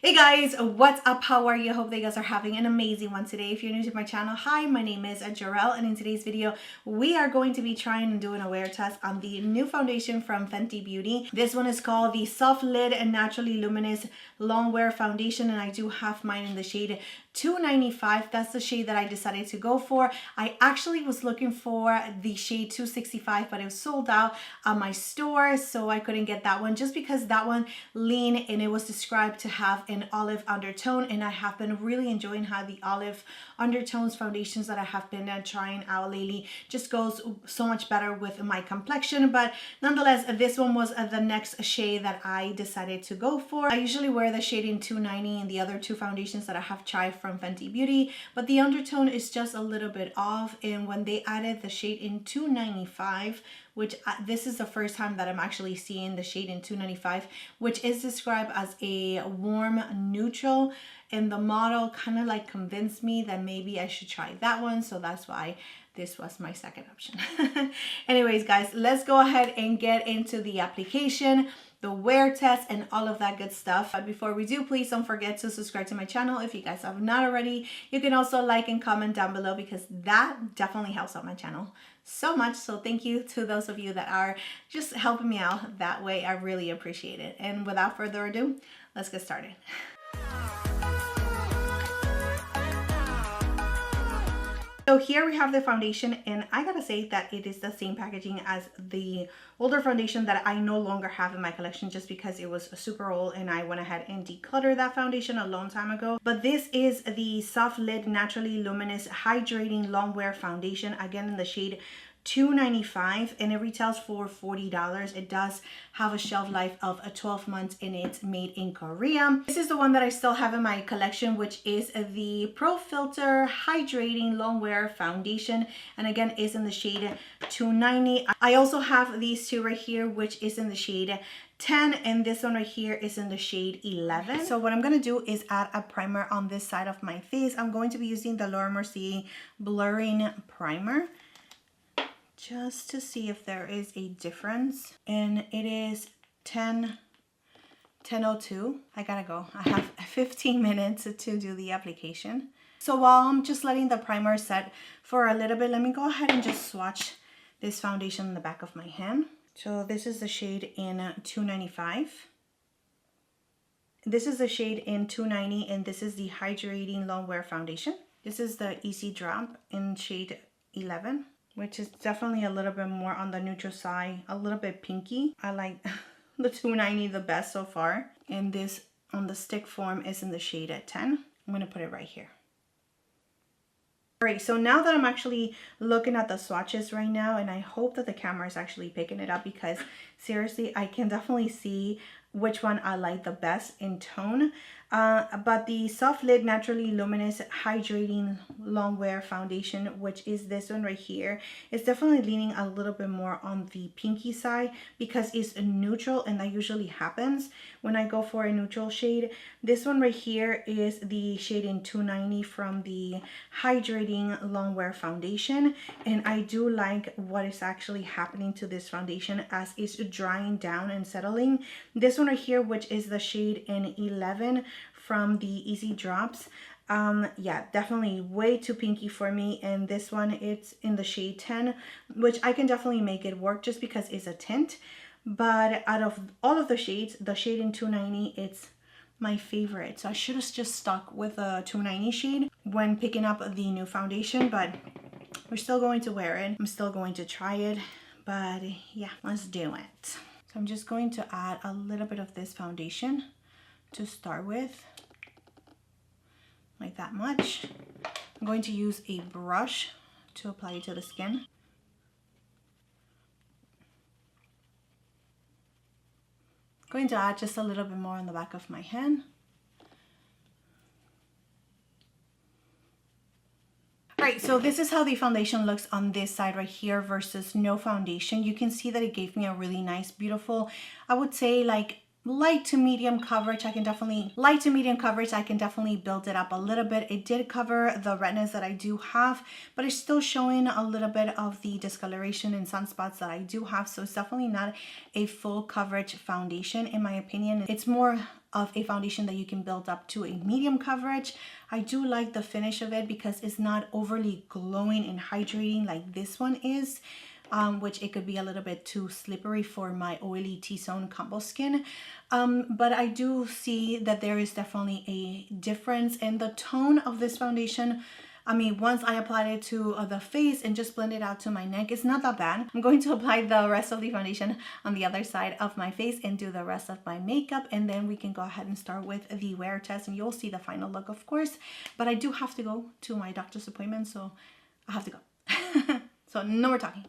Hey guys, what's up? How are you? Hope that you guys are having an amazing one today. If you're new to my channel, hi, my name is Jarell, and in today's video we are going to be trying and doing a wear test on the new foundation from Fenty Beauty. This one is called the Soft Lid and Naturally Luminous Longwear Foundation, and I do have mine in the shade 295. That's the shade that I decided to go for. I actually was looking for the shade 265, but it was sold out on my store, so I couldn't get that one just because that one lean and it was described to have an olive undertone, and I have been really enjoying how the olive undertones foundations that I have been trying out lately just goes so much better with my complexion. But nonetheless, this one was the next shade that I decided to go for. I usually wear the shade in 290 and the other two foundations that I have tried from Fenty Beauty, but the undertone is just a little bit off, and when they added the shade in 295, which this is the first time that I'm actually seeing the shade in 295, which is described as a warm neutral, and the model kind of like convinced me that maybe I should try that one, so that's why this was my second option. Anyways guys, let's go ahead and get into the application, the wear test, and all of that good stuff. But before we do, please don't forget to subscribe to my channel if you guys have not already. You can also like and comment down below because that definitely helps out my channel so much. So thank you to those of you that are just helping me out that way. I really appreciate it. And without further ado, let's get started. So here we have the foundation, and I gotta say that it is the same packaging as the older foundation that I no longer have in my collection just because it was super old and I went ahead and decluttered that foundation a long time ago. But this is the Soft Lid Naturally Luminous Hydrating Longwear Foundation, again in the shade 295, and it retails for $40. It does have a shelf life of 12 months and it's made in Korea. This is the one that I still have in my collection, which is the Pro Filt'r Hydrating Longwear Foundation, and again is in the shade 290. I also have these two right here, which is in the shade 10, and this one right here is in the shade 11. So what I'm going to do is add a primer on this side of my face. I'm going to be using the Mercier Blurring Primer, just to see if there is a difference. And it is 10:02. I gotta go. I have 15 minutes to do the application. So while I'm just letting the primer set for a little bit, let me go ahead and just swatch this foundation in the back of my hand. So this is the shade in 295. This is the shade in 290, and this is the Hydrating Longwear Foundation. This is the Easy Drop in shade 11, which is definitely a little bit more on the neutral side, a little bit pinky. I like the 290 the best so far. And this on the stick form is in the shade at 10. I'm gonna put it right here. All right, so now that I'm actually looking at the swatches right now, and I hope that the camera is actually picking it up because seriously, I can definitely see which one I like the best in tone. But the Soft Lid Naturally Luminous Hydrating Longwear Foundation, which is this one right here, is definitely leaning a little bit more on the pinky side because it's a neutral, and that usually happens when I go for a neutral shade. This one right here is the shade in 290 from the Hydrating Longwear Foundation, and I do like what is actually happening to this foundation as it's drying down and settling. This one right here, which is the shade in 11 from the Easy Drops, yeah, definitely way too pinky for me. And this one, it's in the shade 10, which I can definitely make it work just because it's a tint. But out of all of the shades, the shade in 290, it's my favorite. So I should have just stuck with a 290 shade when picking up the new foundation, but we're still going to wear it. I'm still going to try it, but yeah, let's do it. So I'm just going to add a little bit of this foundation to start with, like that much. I'm going to use a brush to apply it to the skin. I'm going to add just a little bit more on the back of my hand. Right, so this is how the foundation looks on this side right here versus no foundation. You can see that it gave me a really nice, beautiful, I would say like light to medium coverage. I can definitely build it up a little bit. It did cover the redness that I do have, but it's still showing a little bit of the discoloration and sunspots that I do have. So it's definitely not a full coverage foundation in my opinion. It's more of a foundation that you can build up to a medium coverage. I do like the finish of it because it's not overly glowing and hydrating like this one is. Which it could be a little bit too slippery for my oily T-zone combo skin. But I do see that there is definitely a difference in the tone of this foundation. I mean, once I applied it to the face and just blend it out to my neck, it's not that bad. I'm going to apply the rest of the foundation on the other side of my face and do the rest of my makeup, and then we can go ahead and start with the wear test, and you'll see the final look, of course. But I do have to go to my doctor's appointment, so I have to go. So no more talking.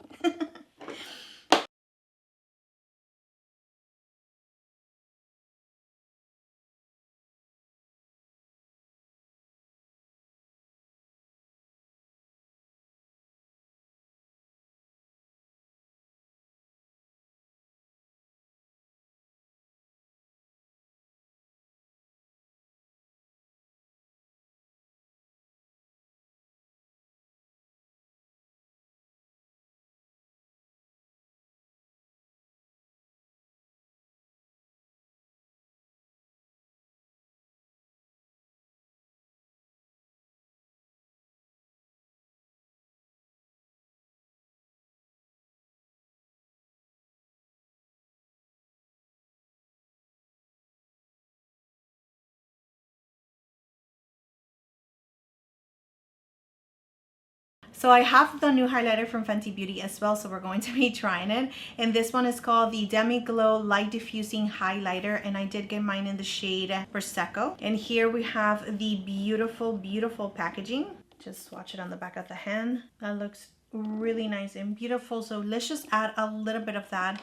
So I have the new highlighter from Fenty Beauty as well, so we're going to be trying it. And this one is called the Demi'Glow Light Diffusing Highlighter, and I did get mine in the shade Prosecco. And here we have the beautiful, beautiful packaging. Just swatch it on the back of the hand. That looks really nice and beautiful. So let's just add a little bit of that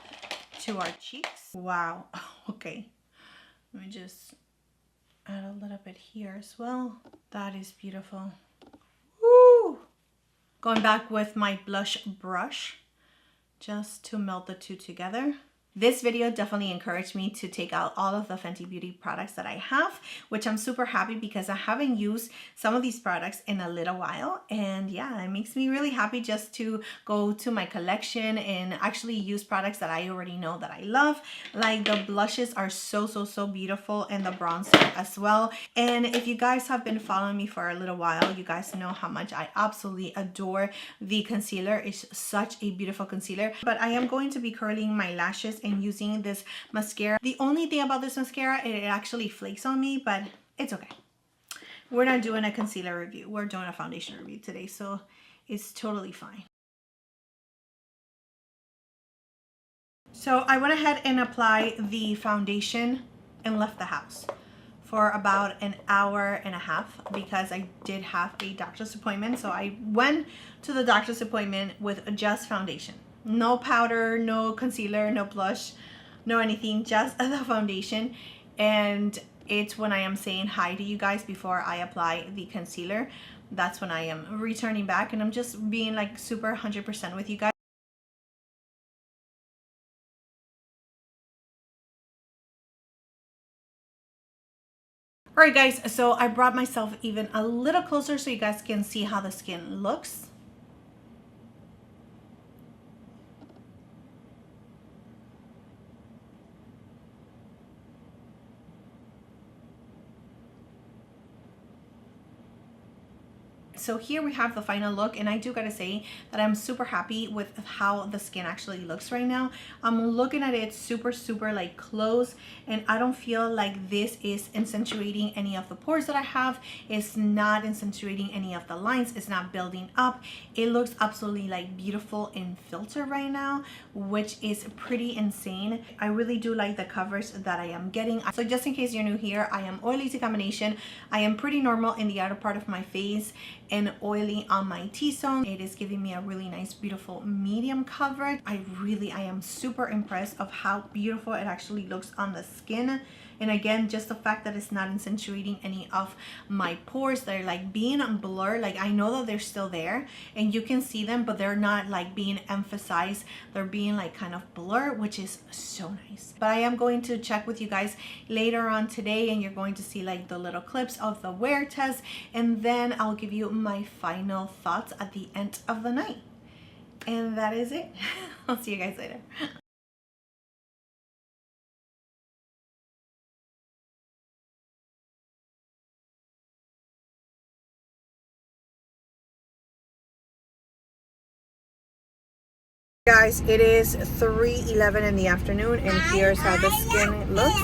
to our cheeks. Wow. Okay. Let me just add a little bit here as well. That is beautiful. Woo! Going back with my blush brush just to melt the two together. This video definitely encouraged me to take out all of the Fenty Beauty products that I have, which I'm super happy because I haven't used some of these products in a little while. And yeah, it makes me really happy just to go to my collection and actually use products that I already know that I love. Like the blushes are so beautiful, and the bronzer as well. And if you guys have been following me for a little while, you guys know how much I absolutely adore the concealer. It's such a beautiful concealer. But I am going to be curling my lashes and using this mascara. The only thing about this mascara, it actually flakes on me, but it's okay. We're not doing a concealer review. We're doing a foundation review today, so it's totally fine. So I went ahead and applied the foundation and left the house for about an hour and a half because I did have a doctor's appointment. So I went to the doctor's appointment with just foundation. No powder, no concealer, no blush, no anything, just the foundation. And it's when I am saying hi to you guys before I apply the concealer. That's when I am returning back, and I'm just being like super 100% with you guys. Alright guys, so I brought myself even a little closer so you guys can see how the skin looks. So here we have the final look, and I do gotta say that I'm super happy with how the skin actually looks right now. I'm looking at it super like close, and I don't feel like this is accentuating any of the pores that I have. It's not accentuating any of the lines. It's not building up. It looks absolutely like beautiful in Filt'r right now, which is pretty insane. I really do like the coverage that I am getting. So just in case you're new here, I am oily to combination. I am pretty normal in the outer part of my face and oily on my T-zone. It is giving me a really nice, beautiful medium coverage. I am super impressed of how beautiful it actually looks on the skin. And again, just the fact that it's not accentuating any of my pores. They're like being blurred. Like I know that they're still there and you can see them, but they're not like being emphasized. They're being like kind of blurred, which is so nice. But I am going to check with you guys later on today, and you're going to see like the little clips of the wear test, and then I'll give you my final thoughts at the end of the night. And that is it. I'll see you guys later. Guys, it is 3:11 in the afternoon, and here's how the skin looks.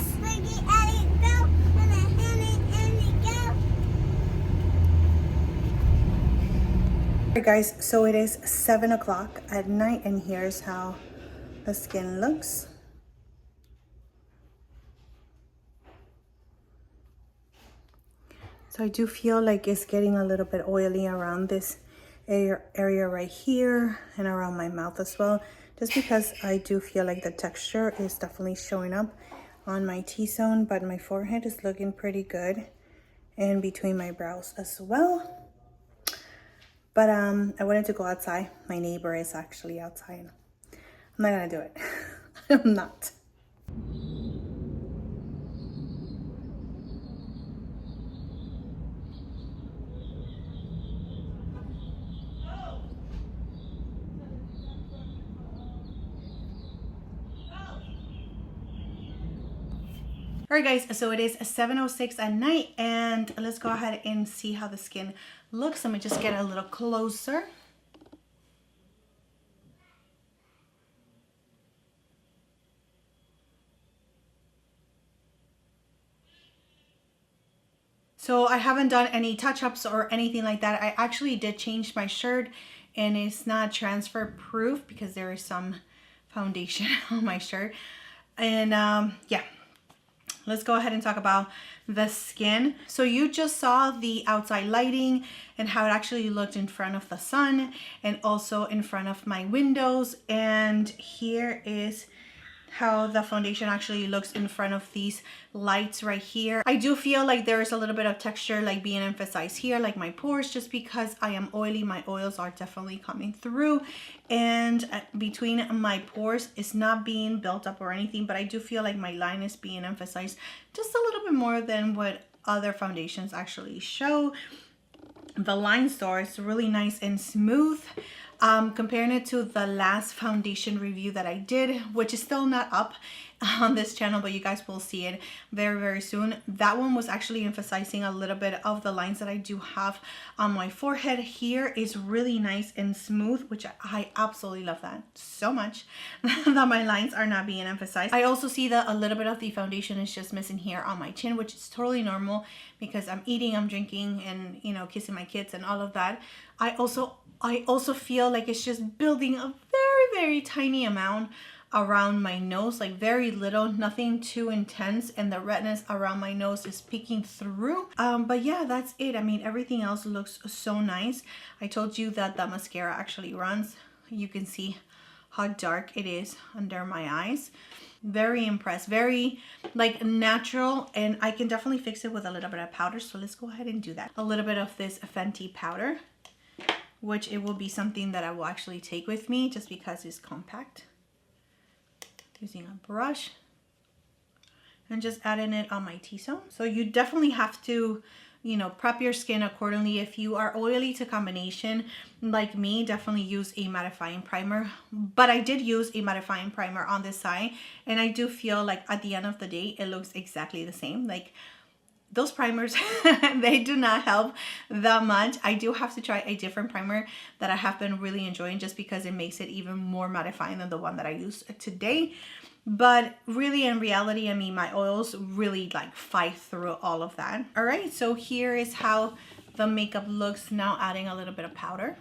Alright guys, so it is 7 o'clock at night, and here's how the skin looks. So I do feel like it's getting a little bit oily around this area right here and around my mouth as well, just because I do feel like the texture is definitely showing up on my T-zone, but my forehead is looking pretty good and between my brows as well. But I wanted to go outside. My neighbor is actually outside. I'm not gonna do it. I'm not. Alright guys, so it is 7:06 at night, and let's go ahead and see how the skin looks. Let me just get a little closer. So I haven't done any touch-ups or anything like that. I actually did change my shirt, and it's not transfer proof because there is some foundation on my shirt. And yeah. Let's go ahead and talk about the skin. So you just saw the outside lighting and how it actually looked in front of the sun and also in front of my windows. And here is how the foundation actually looks in front of these lights right here. I do feel like there is a little bit of texture like being emphasized here, like my pores, just because I am oily. My oils are definitely coming through, and between my pores it's not being built up or anything, but I do feel like my line is being emphasized just a little bit more than what other foundations actually show. The line store is really nice and smooth. Comparing it to the last foundation review that I did, which is still not up on this channel, but you guys will see it very, very soon. That one was actually emphasizing a little bit of the lines that I do have on my forehead. Here is really nice and smooth, which I absolutely love that so much that my lines are not being emphasized. I also see that a little bit of the foundation is just missing here on my chin, which is totally normal because I'm eating, I'm drinking, and you know, kissing my kids and all of that. I also feel like it's just building a very, very tiny amount around my nose, like very little, nothing too intense, and the redness around my nose is peeking through. But yeah, that's it. I mean, everything else looks so nice. I told you that the mascara actually runs. You can see how dark it is under my eyes. Very impressed, very like natural, and I can definitely fix it with a little bit of powder. So let's go ahead and do that. A little bit of this Fenty powder, which it will be something that I will actually take with me just because it's compact. Using a brush and just adding it on my T-zone. So you definitely have to, you know, prep your skin accordingly. If you are oily to combination like me, definitely use a mattifying primer. But I did use a mattifying primer on this side, and I do feel like at the end of the day, it looks exactly the same. Like those primers, they do not help that much. I do have to try a different primer that I have been really enjoying just because it makes it even more mattifying than the one that I used today. But really, in reality, I mean, my oils really like fight through all of that. All right, so here is how the makeup looks now, adding a little bit of powder.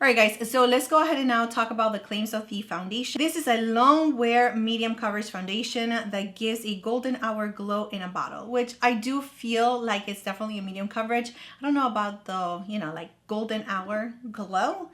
Alright guys, so let's go ahead and now talk about the claims of the foundation. This is a long wear medium coverage foundation that gives a golden hour glow in a bottle, which I do feel like it's definitely a medium coverage. I don't know about the, you know, like golden hour glow,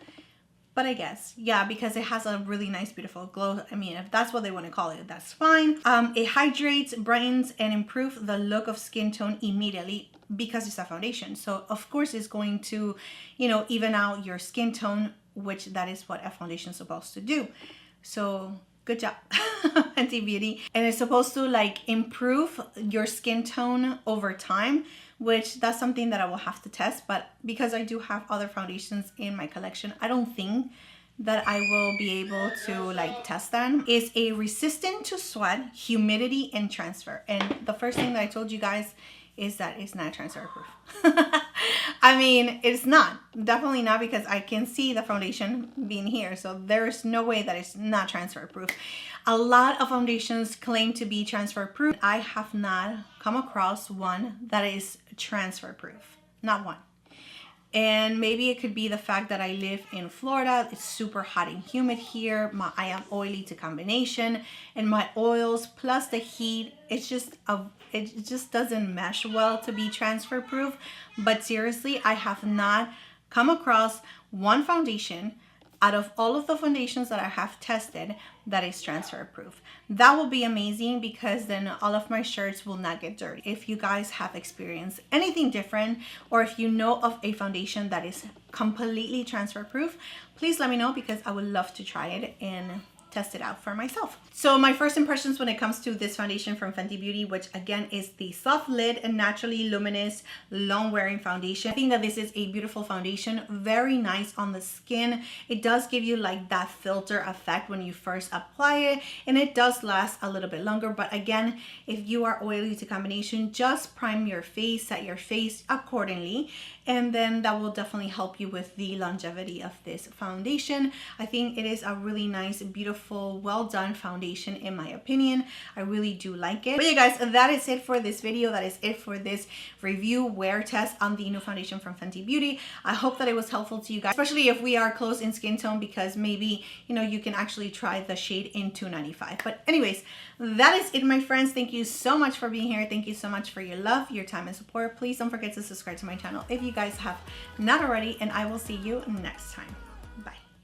but I guess, yeah, because it has a really nice, beautiful glow. I mean, if that's what they want to call it, that's fine. It hydrates, brightens, and improves the look of skin tone immediately because it's a foundation. So of course it's going to, you know, even out your skin tone, which that is what a foundation is supposed to do. So good job, Fenty Beauty. And it's supposed to like improve your skin tone over time, which that's something that I will have to test. But because I do have other foundations in my collection, I don't think that I will be able to like test them. Is a resistant to sweat, humidity, and transfer. And the first thing that I told you guys is that it's not transfer proof. I mean, it's not, definitely not, because I can see the foundation being here. So there's no way that it's not transfer proof. A lot of foundations claim to be transfer proof. I have not come across one that is transfer proof, not one. And maybe it could be the fact that I live in Florida. It's super hot and humid here. I am oily to combination, and my oils plus the heat, it just doesn't mesh well to be transfer proof. But seriously, I have not come across one foundation out of all of the foundations that I have tested that is transfer proof. That will be amazing, because then all of my shirts will not get dirty. If you guys have experienced anything different, or if you know of a foundation that is completely transfer proof, please let me know, because I would love to try it and test it out for myself. So my first impressions when it comes to this foundation from Fenty Beauty, which again is the Soft Lid and Naturally Luminous Long Wearing Foundation. I think that this is a beautiful foundation, very nice on the skin. It does give you like that filter effect when you first apply it, and it does last a little bit longer. But again, if you are oily to combination, just prime your face, set your face accordingly, and then that will definitely help you with the longevity of this foundation. I think it is a really nice, beautiful, well done foundation in my opinion. I really do like it. But yeah guys, that is it for this video. That is it for this review wear test on the new foundation from Fenty Beauty. I hope that it was helpful to you guys, especially if we are close in skin tone, because maybe, you know, you can actually try the shade in 295. But anyways, that is it, my friends. Thank you so much for being here. Thank you so much for your love, your time, and support. Please don't forget to subscribe to my channel if you guys have not already, and I will see you next time.